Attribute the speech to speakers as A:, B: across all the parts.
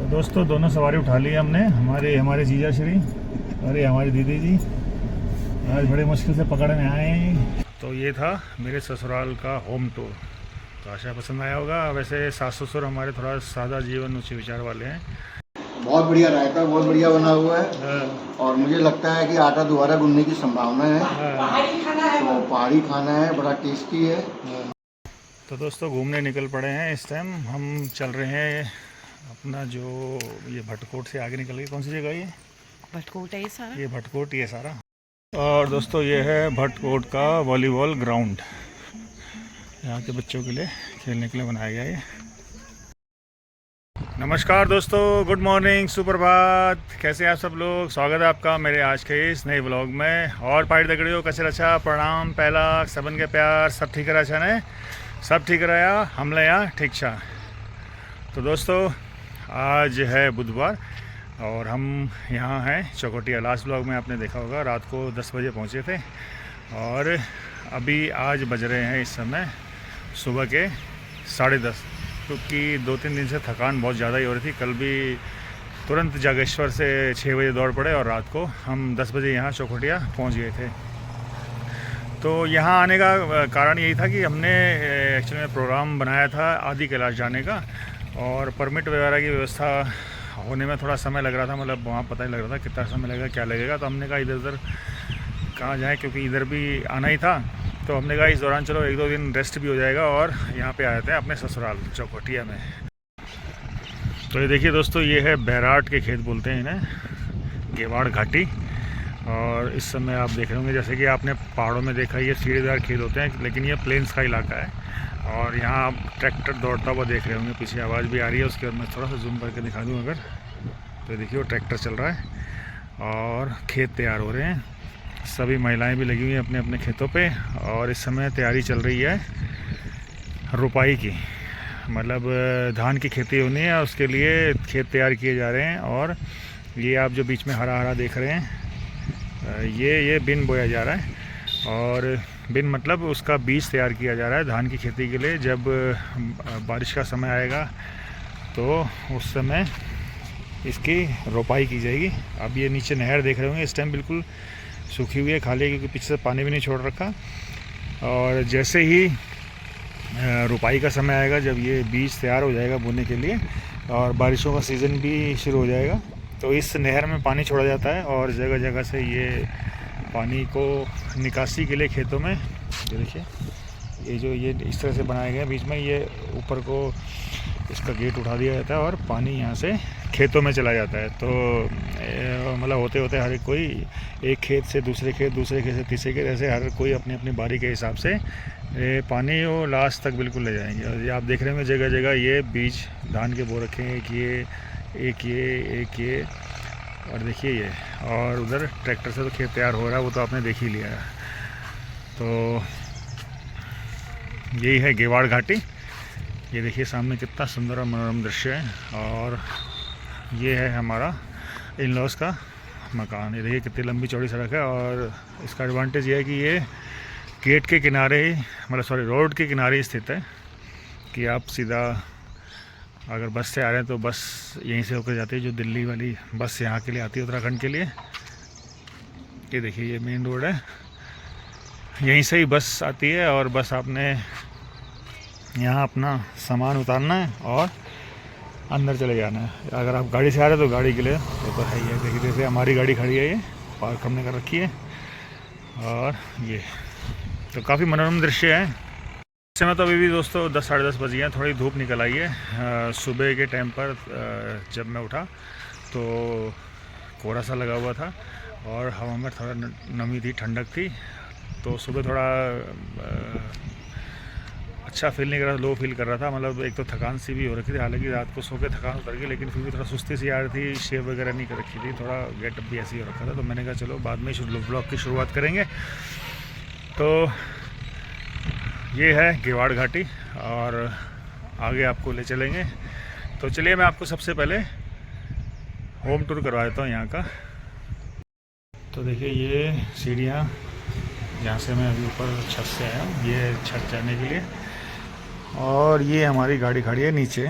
A: दोस्तों दोनों सवारी उठा ली हमने। हमारे जीजा श्री और ये हमारी दीदी जी आज बड़े मुश्किल से पकड़ में आए हैं। तो ये था मेरे ससुराल का होम टूर। तो आशा पसंद आया होगा। वैसे सास ससुर हमारे थोड़ा सादा जीवन उच्च विचार वाले हैं।
B: बहुत बढ़िया रायता, बहुत बढ़िया बना हुआ है। और मुझे लगता है कि आटा दोबारा गूंदने की संभावना है। तो पहाड़ी खाना है, बड़ा टेस्टी है।
A: तो दोस्तों घूमने निकल पड़े हैं। इस टाइम हम चल रहे हैं अपना जो ये भटकोट से आगे निकल गए। कौन सी जगह ये?
C: भटकोट है ये सारा।
A: ये भटकोट ये सारा। और दोस्तों ये है भटकोट का वॉलीबॉल ग्राउंड। यहाँ के बच्चों के लिए खेलने के लिए बनाया गया है। नमस्कार दोस्तों, गुड मॉर्निंग, सुप्रभात। कैसे हैं आप सब लोग? स्वागत है आपका मेरे आज के इस नए व्लॉग में। और पाइट दगड़ियों कचर अच्छा प्रणाम पहला सबन के प्यार सब ठीक रहा अच्छा ने सब ठीक रहा हमले यहाँ ठीक छा। तो दोस्तों आज है बुधवार और हम यहाँ हैं चौकोटिया। लास्ट ब्लॉग में आपने देखा होगा रात को 10 बजे पहुँचे थे और अभी आज बज रहे हैं इस समय सुबह के 10:30, क्योंकि 2-3 दिन से थकान बहुत ज़्यादा ही हो रही थी। कल भी तुरंत जागेश्वर से 6 बजे दौड़ पड़े और रात को हम 10 बजे यहाँ चौकोटिया पहुँच गए थे। तो यहाँ आने का कारण यही था कि हमने एक्चुअली में प्रोग्राम बनाया था आदि कैलाश जाने का और परमिट वगैरह की व्यवस्था होने में थोड़ा समय लग रहा था। मतलब वहाँ पता ही लग रहा था कितना समय लगेगा क्या लगेगा। तो हमने कहा इधर उधर कहाँ जाएँ, क्योंकि इधर भी आना ही था। तो हमने कहा इस दौरान चलो 1-2 दिन रेस्ट भी हो जाएगा और यहाँ पे आए थे अपने ससुराल चौकोटिया में। तो ये देखिए दोस्तों, ये है बैराट के खेत बोलते हैं इन्हें, गेवाड़ घाटी। और इस समय आप देख रहे होंगे जैसे कि आपने पहाड़ों में देखा ये सीढ़ीदार खेत होते हैं, लेकिन ये प्लेन्स का इलाका है। और यहाँ आप ट्रैक्टर दौड़ता हुआ देख रहे होंगे, पीछे आवाज़ भी आ रही है। उसके बाद मैं थोड़ा सा जूम करके दिखा दूँ अगर, तो देखिए वो ट्रैक्टर चल रहा है और खेत तैयार हो रहे हैं। सभी महिलाएं भी लगी हुई हैं अपने अपने खेतों पे और इस समय तैयारी चल रही है रुपाई की। मतलब धान की खेती होनी है, उसके लिए खेत तैयार किए जा रहे हैं। और ये आप जो बीच में हरा हरा देख रहे हैं ये बिन बोया जा रहा है। और बिन मतलब उसका बीज तैयार किया जा रहा है धान की खेती के लिए। जब बारिश का समय आएगा तो उस समय इसकी रोपाई की जाएगी। अब ये नीचे नहर देख रहे होंगे, इस टाइम बिल्कुल सूखी हुई है, खाली है, क्योंकि पीछे से पानी भी नहीं छोड़ रखा। और जैसे ही रुपाई का समय आएगा, जब ये बीज तैयार हो जाएगा बोने के लिए और बारिशों का सीज़न भी शुरू हो जाएगा, तो इस नहर में पानी छोड़ा जाता है और जगह जगह से ये पानी को निकासी के लिए खेतों में, ये देखिए ये जो ये इस तरह से बनाए गए बीच में, ये ऊपर को इसका गेट उठा दिया जाता है और पानी यहाँ से खेतों में चला जाता है। तो मतलब होते होते हर कोई एक खेत से दूसरे खेत, दूसरे खेत से तीसरे खेत, ऐसे हर कोई अपनी अपनी बारी के हिसाब से पानी वो लास्ट तक बिल्कुल ले जाएंगे। और ये आप देख रहे होंगे जगह जगह ये बीज धान के बो रखे हैं, एक ये और देखिए ये। और उधर ट्रैक्टर से तो खेत तैयार हो रहा है, वो तो आपने देख ही लिया है। तो यही है गेवाड़ घाटी। ये देखिए सामने कितना सुंदर और मनोरम दृश्य है। और ये है हमारा इन लॉज का मकान। ये देखिए कितनी लंबी चौड़ी सड़क है। और इसका एडवांटेज ये है कि ये गेट के किनारे ही, मतलब सॉरी रोड के किनारे स्थित है, कि आप सीधा अगर बस से आ रहे हैं तो बस यहीं से होकर जाती है। जो दिल्ली वाली बस यहाँ के लिए आती है उत्तराखंड के लिए, ये देखिए ये मेन रोड है, यहीं से ही बस आती है। और बस आपने यहाँ अपना सामान उतारना है और अंदर चले जाना है। अगर आप गाड़ी से आ रहे हैं तो गाड़ी के लिए वो तो है ही है। देखिए जैसे हमारी गाड़ी खड़ी है, ये पार्क हमने कर रखी है। और ये तो काफ़ी मनोरम दृश्य है। इस समय तो अभी भी दोस्तों 10-10:30 बज गए हैं, थोड़ी धूप निकल आई है। सुबह के टाइम पर जब मैं उठा तो कोहरा सा लगा हुआ था और हवा में थोड़ा नमी थी, ठंडक थी। तो सुबह थोड़ा अच्छा फील नहीं कर रहा, लो फील कर रहा था। मतलब एक तो थकान सी भी हो रखी थी, हालांकि रात को सो के थकान उतर गई, लेकिन फिर भी थोड़ा सुस्ती सी आ रही थी। शेव वगैरह नहीं कर रखी थी, थोड़ा गेटअप भी ऐसे ही हो रखा था। तो मैंने कहा चलो बाद में ब्लॉग की शुरुआत करेंगे। तो ये है गेवाड़ घाटी और आगे आपको ले चलेंगे। तो चलिए मैं आपको सबसे पहले होम टूर करवा देता हूँ यहाँ का। तो देखिए ये सीढ़ियाँ जहाँ से मैं अभी ऊपर छत से आया हूँ, ये छत जाने के लिए। और ये हमारी गाड़ी खड़ी है नीचे,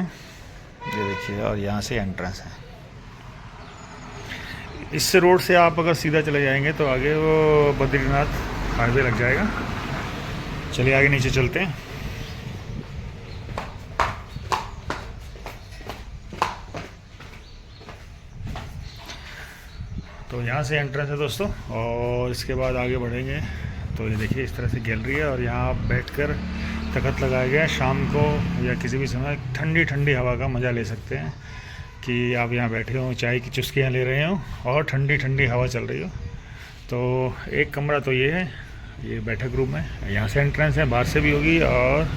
A: ये देखिए, और यहाँ से एंट्रेंस है। इस रोड से आप अगर सीधा चले जाएंगे तो आगे वो बद्रीनाथ हाईवे लग जाएगा। चलिए आगे नीचे चलते हैं। तो यहाँ से एंट्रेंस है दोस्तों, और इसके बाद आगे बढ़ेंगे तो ये देखिए इस तरह से गैलरी है, और यहाँ आप बैठकर तख्त लगाया गया है। शाम को या किसी भी समय ठंडी ठंडी हवा का मज़ा ले सकते हैं कि आप यहाँ बैठे हो, चाय की चुस्कियाँ ले रहे हो और ठंडी ठंडी हवा चल रही हो। तो एक कमरा तो ये है, ये बैठक रूम है, यहाँ से एंट्रेंस है, बाहर से भी होगी। और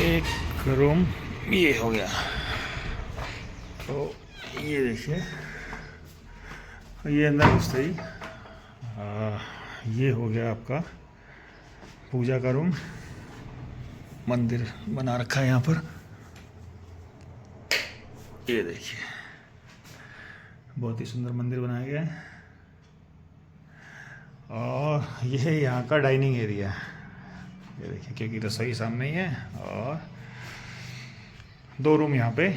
A: एक रूम ये हो गया। तो ये देखिए, ये अंदर घुसते ही ये हो गया आपका पूजा का रूम। मंदिर बना रखा है यहाँ पर, ये देखिए बहुत ही सुंदर मंदिर बनाया गया है। और ये यहाँ का डाइनिंग एरिया है, ये देखिए, क्योंकि रसोई सामने ही है। और 2 रूम यहाँ पे,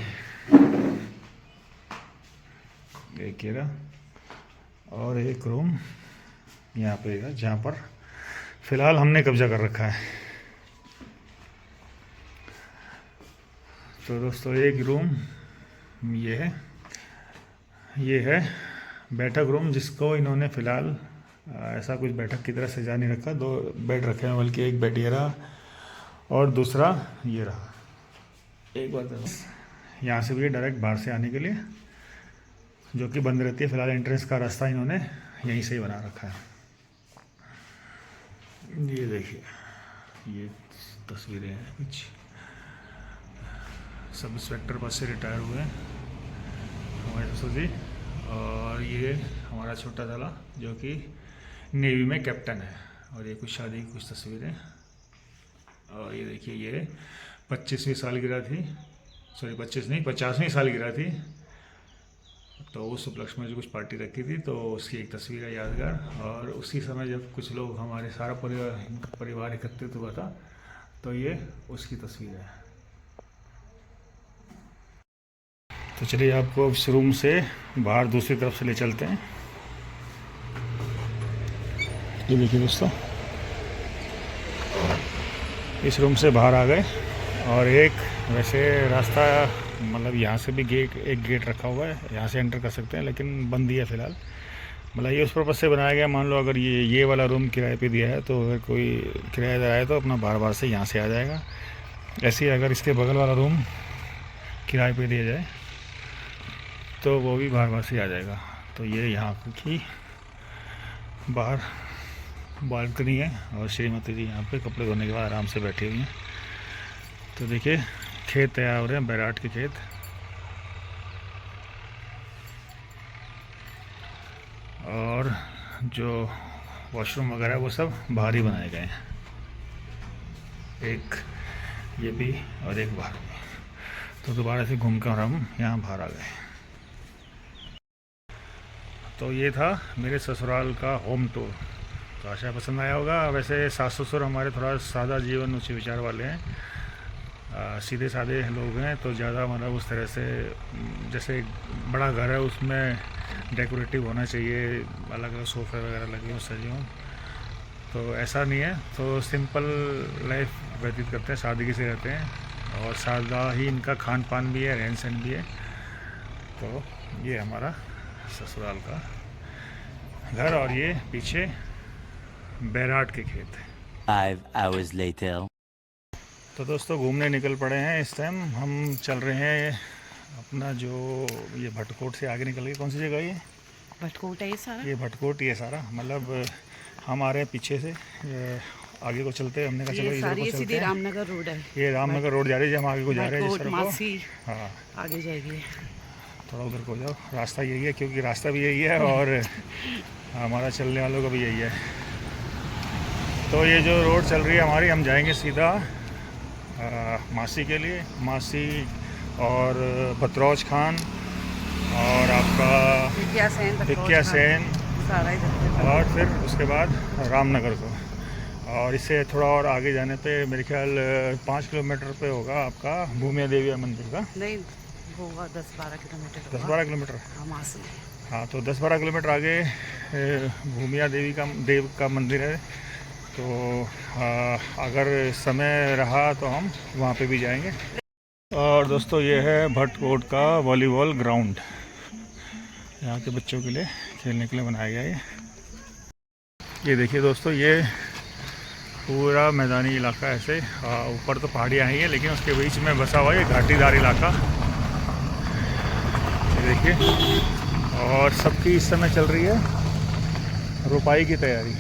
A: एक ये रहा, और एक रूम यहाँ पे है जहाँ पर फ़िलहाल हमने कब्जा कर रखा है। तो दोस्तों एक रूम ये है बैठक रूम, जिसको इन्होंने फ़िलहाल ऐसा कुछ बैठक की तरह सजा नहीं रखा। 2 बेड रखे हैं, बल्कि एक बेड ये रहा और दूसरा ये रहा। एक बात यहाँ से भी है डायरेक्ट बाहर से आने के लिए, जो कि बंद रहती है। फ़िलहाल एंट्रेंस का रास्ता इन्होंने यहीं से ही बना रखा है। ये देखिए, ये तस्वीरें हैं कुछ, सब इंस्पेक्टर बस से रिटायर हुए हैं हमारे ससुर जी। और ये हमारा छोटा साला जो कि नेवी में कैप्टन है। और ये कुछ शादी की कुछ तस्वीरें। और ये देखिए, ये 25वीं सालगिरह थी, सॉरी 25 नहीं 50वीं सालगिरह थी, तो उस उपलक्ष्य में जो कुछ पार्टी रखी थी, तो उसकी एक तस्वीर है यादगार। और उसी समय जब कुछ लोग, हमारे सारा परिवार एकत्रित हुआ था, तो ये उसकी तस्वीर है। तो चलिए आपको इस रूम से बाहर दूसरी तरफ से ले चलते हैं। ये देखिए दोस्तों, इस रूम से बाहर आ गए, और एक वैसे रास्ता, मतलब यहाँ से भी एक गेट रखा हुआ है, यहाँ से एंटर कर सकते हैं, लेकिन बंद ही है फ़िलहाल। मतलब ये उस पर्पज़ से बनाया गया, मान लो अगर ये वाला रूम किराए पे दिया है, तो अगर कोई किराएदार आए तो अपना बार से यहाँ से आ जाएगा। ऐसे ही अगर इसके बगल वाला रूम किराए पे दिया जाए तो वो भी बार से आ जाएगा। तो ये यहाँ की बाहर बालकनी है, और श्रीमती जी यहाँ पे कपड़े धोने के बाद आराम से बैठी हुई हैं। तो देखिए खेत तैयार हो रहे हैं, बैराट के खेत। और जो वॉशरूम वगैरह वो सब बाहर ही बनाए गए हैं, एक ये भी और एक बाहर भी। तो दोबारा से घूमकर हम यहाँ बाहर आ गए। तो ये था मेरे ससुराल का होम टूर। तो आशा पसंद आया होगा। वैसे सास ससुर हमारे थोड़ा सादा जीवन उच्च विचार वाले हैं, सीधे साधे लोग हैं, तो ज़्यादा मतलब उस तरह से, जैसे बड़ा घर है उसमें डेकोरेटिव होना चाहिए, अलग अलग सोफ़े वगैरह लगे हों, सजे हों, तो ऐसा नहीं है। तो सिंपल लाइफ व्यतीत करते हैं, सादगी से रहते हैं, और सादा ही इनका खान पान भी है, रहन सहन भी है। तो ये हमारा ससुराल का घर, और ये पीछे बैराट के खेत है।
C: 5 hours later.
A: तो दोस्तों घूमने निकल पड़े हैं। इस टाइम हम चल रहे हैं अपना जो ये भटकोट से आगे निकल गए। कौन सी जगह ये?
D: भटकोट है ये सारा।
A: ये भटकोट, ये सारा मतलब हम आ रहे हैं पीछे से, आगे को चलते हैं। हमने कहा चलो इधर को चलते हैं।
D: रामनगर रोड है,
A: ये रामनगर रोड जा रही है, हम आगे को जा रहे हैं जिस तरफ को। हाँ,
D: आगे जाएगी,
A: थोड़ा उधर को जाओ। रास्ता यही है, क्योंकि रास्ता भी यही है और हमारा चलने वालों का भी यही है। तो ये जो रोड चल रही है हमारी, हम जाएंगे सीधा मासी के लिए। मासी और बतरौज खान और आपका भिकिया सेन,
D: सारा इधर।
A: और फिर उसके बाद रामनगर को। और इससे थोड़ा और आगे जाने पे मेरे ख्याल 5 किलोमीटर पे होगा आपका भूमिया देवी मंदिर का।
D: नहीं होगा 10-12 किलोमीटर
A: 10-12 किलोमीटर।
D: हाँ वहाँ से।
A: हाँ, तो 10-12 किलोमीटर आगे भूमिया देव का मंदिर है। तो अगर समय रहा तो हम वहाँ पे भी जाएंगे। और दोस्तों ये है भटकोट का वॉलीबॉल ग्राउंड, यहाँ के बच्चों के लिए खेलने के लिए बनाया गया है। ये देखिए दोस्तों, ये पूरा मैदानी इलाका ऐसे, ऊपर तो पहाड़ियाँ ही है लेकिन उसके बीच में बसा हुआ है घाटीदार इलाका, ये देखिए। और सबकी इस समय चल रही है रुपाई की तैयारी।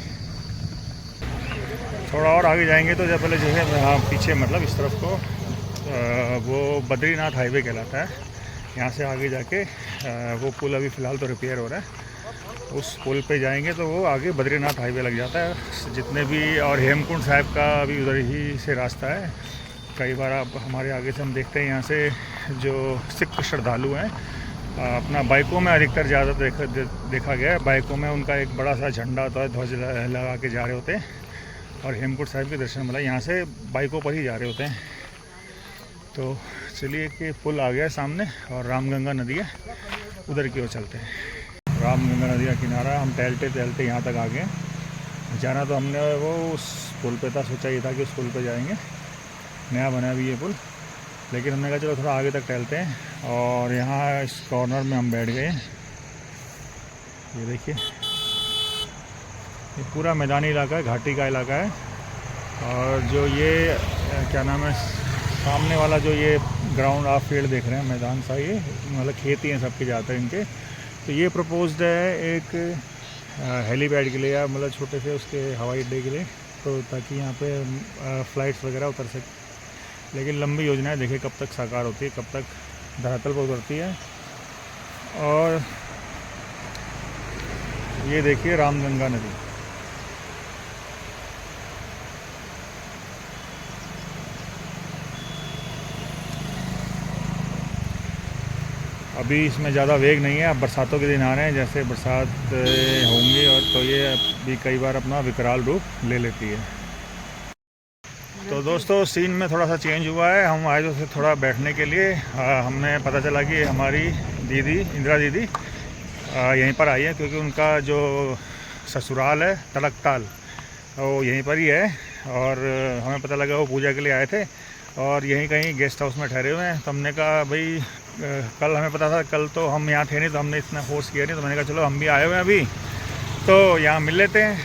A: थोड़ा और आगे जाएंगे तो जब पहले जो है हाँ पीछे मतलब इस तरफ को वो बद्रीनाथ हाईवे कहलाता है। यहाँ से आगे जाके वो पुल अभी फ़िलहाल तो रिपेयर हो रहा है, उस पुल पे जाएंगे तो वो आगे बद्रीनाथ हाईवे लग जाता है जितने भी। और हेमकुंड साहिब का भी उधर ही से रास्ता है। कई बार आप हमारे आगे से हम देखते हैं यहाँ से जो सिख श्रद्धालु हैं अपना बाइकों में अधिकतर ज़्यादा देखा गया है, बाइकों में उनका एक बड़ा सा झंडा होता है, ध्वज लगा के जा रहे होते हैं और हेमकुंड साहिब के दर्शन मतलब यहाँ से बाइकों पर ही जा रहे होते हैं। तो चलिए कि पुल आ गया है सामने और रामगंगा नदी है, उधर की ओर चलते हैं। रामगंगा नदी का किनारा, हम टहलते टहलते यहाँ तक आ गए। जाना तो हमने वो उस पुल पे था, सोचा ये था कि उस पुल पे जाएंगे, नया बना भी ये पुल, लेकिन हमने कहा चलो थोड़ा आगे तक टहलते हैं। और यहाँ इस कॉर्नर में हम बैठ गए। ये देखिए, ये पूरा मैदानी इलाका है, घाटी का इलाका है। और जो ये क्या नाम है सामने वाला जो ये ग्राउंड आप फील्ड देख रहे हैं, मैदान सा, ये मतलब खेती हैं सबके जाते हैं इनके। तो ये प्रपोज्ड है एक हेलीपैड के लिए या मतलब छोटे से उसके हवाई अड्डे के लिए, तो ताकि यहाँ पे फ़्लाइट्स वगैरह उतर सके। लेकिन लंबी योजना है, देखिए कब तक साकार होती है, कब तक धरातल पर उतरती है। और ये देखिए रामगंगा नदी, अभी इसमें ज़्यादा वेग नहीं है। अब बरसातों के दिन आ रहे हैं, जैसे बरसात होंगी और तो ये भी कई बार अपना विकराल रूप ले लेती है। तो दोस्तों सीन में थोड़ा सा चेंज हुआ है। हम आए तो थोड़ा बैठने के लिए, हमें पता चला कि हमारी दीदी इंदिरा दीदी यहीं पर आई है, क्योंकि उनका जो ससुराल है तड़कताल वो यहीं पर ही है। और हमें पता लगा वो पूजा के लिए आए थे और यहीं कहीं गेस्ट हाउस में ठहरे हुए हैं। तो हमने कहा भाई कल हमें पता था, कल तो हम यहाँ थे नहीं तो हमने इतना फोर्स किया नहीं, तो मैंने कहा चलो हम भी आए हुए हैं अभी तो यहाँ मिल लेते हैं।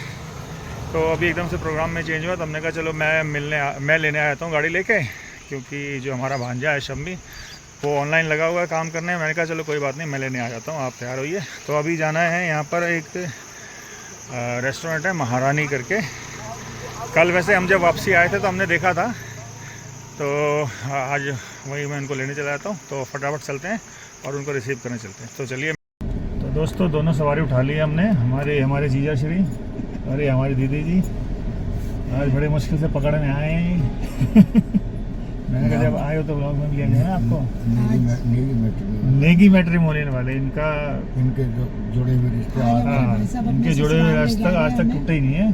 A: तो अभी एकदम से प्रोग्राम में चेंज हुआ, तो हमने कहा चलो मैं लेने आया था गाड़ी लेके, क्योंकि जो हमारा भांजा है शम्मी वो ऑनलाइन लगा हुआ है काम करने। मैंने कहा चलो कोई बात नहीं, मैं लेने आ जाता हूँ, आप तैयार होइए। तो अभी जाना है यहाँ पर एक रेस्टोरेंट है महारानी करके। कल वैसे हम जब वापसी आए थे तो हमने देखा था, तो आज वही मैं उनको लेने चला जाता हूँ। तो फटाफट चलते हैं और उनको रिसीव करने चलते हैं। तो चलिए। तो दोस्तों दोनों सवारी उठा ली हमने, हमारे जीजा श्री और ये हमारी दीदी जी आज बड़े मुश्किल से पकड़ में आए हैं। मैंने कहा जब आए हो तो ब्लॉग में भी लेंगे ना आपको। नेगी मैट्रिमोनियल वाले इनके जुड़े हुए रिश्ते, इनके जुड़े हुए आज तक टूटे ही नहीं है।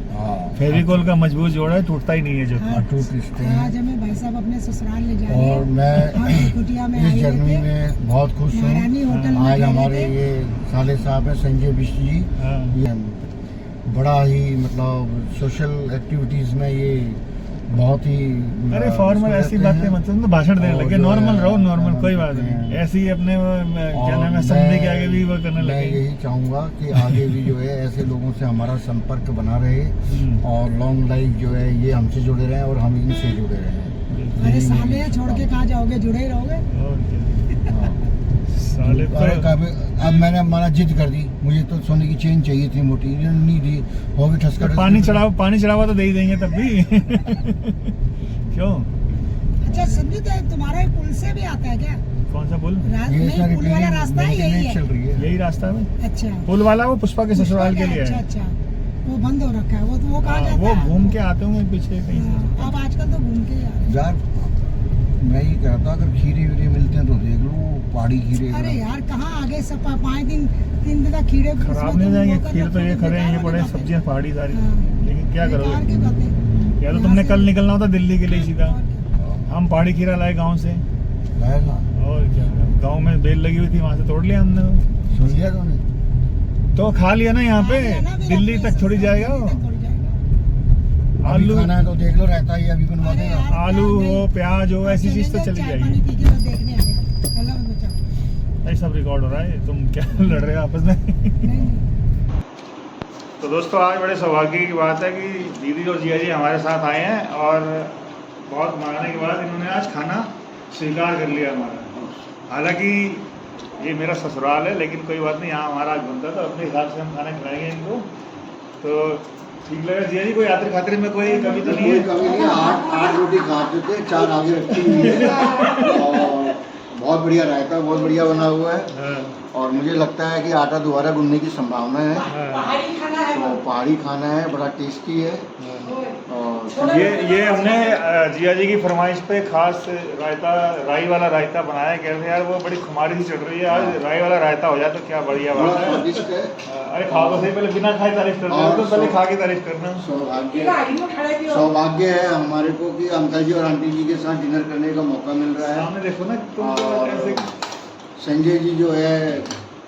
A: फेविकोल का मजबूत जोड़ा है, टूटता ही नहीं है जो
B: टूट रिश्ते हैं।
E: आज हमें भाई साहब अपने ससुराल ले जा रहे हैं
B: और मैं इस जर्नी में बहुत खुश हूँ। आज हमारे ये साले साहब है संजय बिष्ट जी, ये बड़ा ही मतलब सोशल एक्टिविटीज़ में ये बहुत ही
A: अरे फॉर्मल ऐसी बातें मतलब तो भाषण देने लगे। नॉर्मल रहो, नॉर्मल कोई बात नहीं, ऐसे ही अपने क्या नाम है संडे के आगे भी वो करने लगे।
B: मैं यही चाहूँगा कि आगे भी जो है ऐसे लोगों से हमारा संपर्क बना रहे और लॉन्ग लाइफ जो है ये हमसे जुड़े रहें और हम इनसे जुड़े रहें।
E: अरे साले छोड़ के कहाँ जाओगे, जुड़े ही रहोगे।
A: साले
B: अब मैंने माना जिद कर दी, मुझे तो सोने की चेन चाहिए थी, मोटी नहीं दी, होगी ठसका।
A: पानी चढ़ावा तो दे ही देंगे तब भी। क्यों?
E: अच्छा संजीत, तुम्हारे पुल से भी आता है क्या?
A: कौन सा पुल?
B: ये सारी
E: पुल वाला रास्ता है यही
B: चल रही है,
A: यही रास्ता है।
E: अच्छा
A: पुल वाला वो पुष्पा के ससुराल के लिए है।
E: अच्छा वो बंद हो रखा है, वो कहाँ जाता है?
A: वो घूम के आते होंगे पीछे कहीं से।
E: अब आजकल तो घूम के
B: यार मैं ये कहता अगर खीरे वीरे मिलते हैं तो देख लो, पहाड़ी खीरे।
E: अरे यार कहाँ आगे सब 5 दिन 3 दिन तक खीरे
A: खराब नहीं हो जाएंगे। खीर तो ये खड़े हैं, ये बड़े सब्जियां पहाड़ी सारी, लेकिन क्या करोगे। या तो तुमने कल निकलना होता दिल्ली के लिए सीधा। हम पहाड़ी खीरा लाए गांव से,
B: लाएगा
A: और क्या, गांव में बेल लगी हुई थी, वहां से तोड़ लिया हमने।
B: सुन लिया तूने?
A: तो खा लिया ना यहाँ पे, दिल्ली तक थोड़ी जाएगा वो।
B: अभी
A: आलू
B: खाना है तो देख लो, रहता ही अभी बनवा देगा।
A: आलू हो, प्याज हो, ऐसी चीज तो चली जाएगी। भाई सब रिकॉर्ड हो रहा है, तुम क्या लड़ रहे हो आपस में? तो दोस्तों आज बड़े सौभाग्य की बात है कि दीदी और जिया जी हमारे साथ आए हैं, और बहुत मांगने के बाद इन्होंने आज खाना स्वीकार कर लिया हमारा। हालांकि ये मेरा ससुराल है, लेकिन कोई बात नहीं, यहाँ हमारा आज बनता तो अपने हिसाब से हम खाना खिलाएंगे इनको। तो ठीक लगा जिया जी? कोई यात्री खातिर में कोई कमी तो नहीं है?
B: कभी नहीं, 8 रोटी खा चुके, 4 आगे रखी हुई है। और बहुत बढ़िया रायता, बहुत बढ़िया बना हुआ है।
A: हाँ।
B: और मुझे लगता है कि आटा दोबारा गूंदने की संभावना है।
A: हाँ।
B: तो पहाड़ी खाना है, बड़ा टेस्टी है। और
A: ये हमने जिया जी की फरमाइश पे खास रायता, राई वाला रायता बनाया। कह रहे यार वो बड़ी खुमारी सी चढ़ रही है, आज राई वाला रायता हो जाए तो क्या बढ़िया
B: बड़ा
A: बात है।
B: स्वादिष्ट है।
A: अरे खाओ तो सही, पहले बिना खाए तारीफ करते हो, तो पहले खा के तारीफ करना।
B: सौभाग्य है हमारे को कि अंकल जी और आंटी जी के साथ डिनर करने का मौका मिल रहा है।
A: सामने देखो ना तुम तो
B: और
A: ऐसे।
B: संजय जी जो है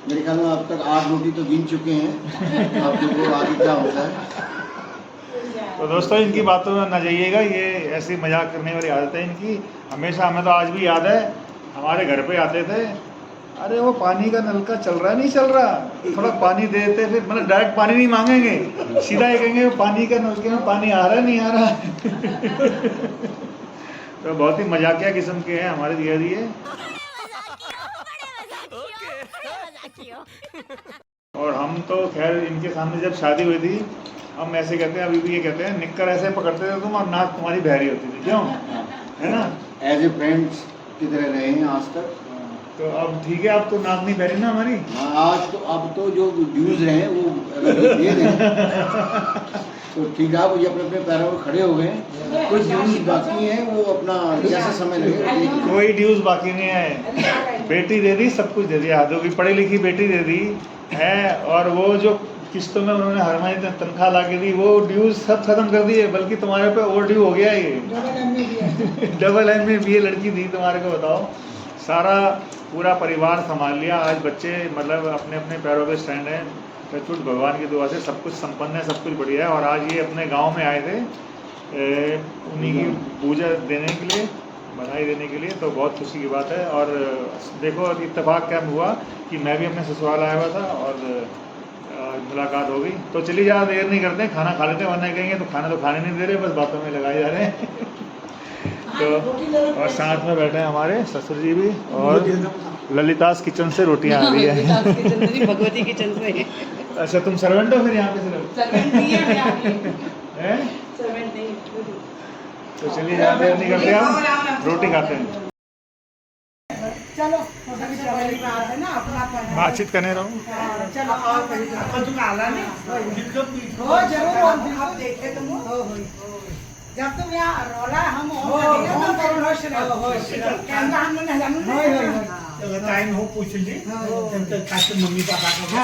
B: मेरे ख्याल में अब तक 8 रोटी तो गिन चुके हैं। अब देखो आगे क्या होता है।
A: तो दोस्तों इनकी बातों में ना जाइएगा, ये ऐसी मजाक करने वाली आदत है इनकी हमेशा। हमें तो आज भी याद है, हमारे घर पे आते थे, अरे वो पानी का नलका चल रहा नहीं चल रहा, थोड़ा पानी देते, फिर मतलब डायरेक्ट पानी नहीं मांगेंगे, सीधा ये कहेंगे पानी का नलके में पानी आ रहा है नहीं आ रहा। तो बहुत ही मजाकिया किस्म के हैं हमारे दिया दिए। और हम तो खैर इनके सामने जब शादी हुई थी, हम ऐसे कहते हैं, अभी भी ये कहते हैं, निक्कर ऐसे पकड़ते थे तुम और नाक तुम्हारी बहरी होती थी, क्यों? है ना?
B: एज ए फ्रेंड्स की तरह रहे हैं आज तक।
A: तो अब ठीक है, अब तो नाक नहीं बहरी ना हमारी।
B: आज तो अब तो जो ड्यूज रहे हैं वो अगर दे दें तो ठीक है, वो ये अपने अपने पैरों पर खड़े हो गए हैं। कुछ ड्यूज बाकी हैं, वो अपना जैसा समय लगे।
A: कोई ड्यूज बाकी नहीं है, बेटी दे दी, सब कुछ दे दिया, हाथों की पढ़ी लिखी बेटी दे दी है। और वो जो किस्तों में उन्होंने हर महीने तनख्वाह ला के दी, वो ड्यूज सब खत्म कर दिए, बल्कि तुम्हारे पे और ड्यू हो गया ये। डबल एम में BA लड़की दी तुम्हारे को, बताओ। सारा पूरा परिवार संभाल लिया, आज बच्चे मतलब अपने अपने पैरों पे स्टैंड है। टचवुड भगवान की दुआ से सब कुछ संपन्न है, सब कुछ बढ़िया है। और आज ये अपने गांव में आए थे उन्हीं की पूजा देने के लिए, बधाई देने के लिए, तो बहुत खुशी की बात है। और देखो इत्तेफाक क्या हुआ कि मैं भी अपने ससुराल आया हुआ था और मुलाकात हो गई। तो चलिए ज़्यादा देर नहीं करते, खाना खा लेते हैं, वरना कहेंगे तो खाना तो खाने नहीं दे रहे, बस बातों में लगाए जा रहे हैं। तो और साथ में बैठे हैं हमारे ससुर जी भी, और ललितास किचन से रोटियां आ रही है।
D: भगवती किचन से।
A: अच्छा तुम सर्वेंट हो फिर यहाँ पे सिर्फ?
D: सर्वेंट नहीं है,
A: हैं?
D: सर्वेंट नहीं।
A: तो चलिए ज़्यादा देर नहीं करते, हम रोटी खाते हैं।
E: चलो है ना अपना
A: बातचीत करने रहो।
E: चलो और जरूर आप देखे तुम जब तुम यहाँ रोला हम कैमरा हम
F: टाइम हो पूछ ली मम्मी पापा का।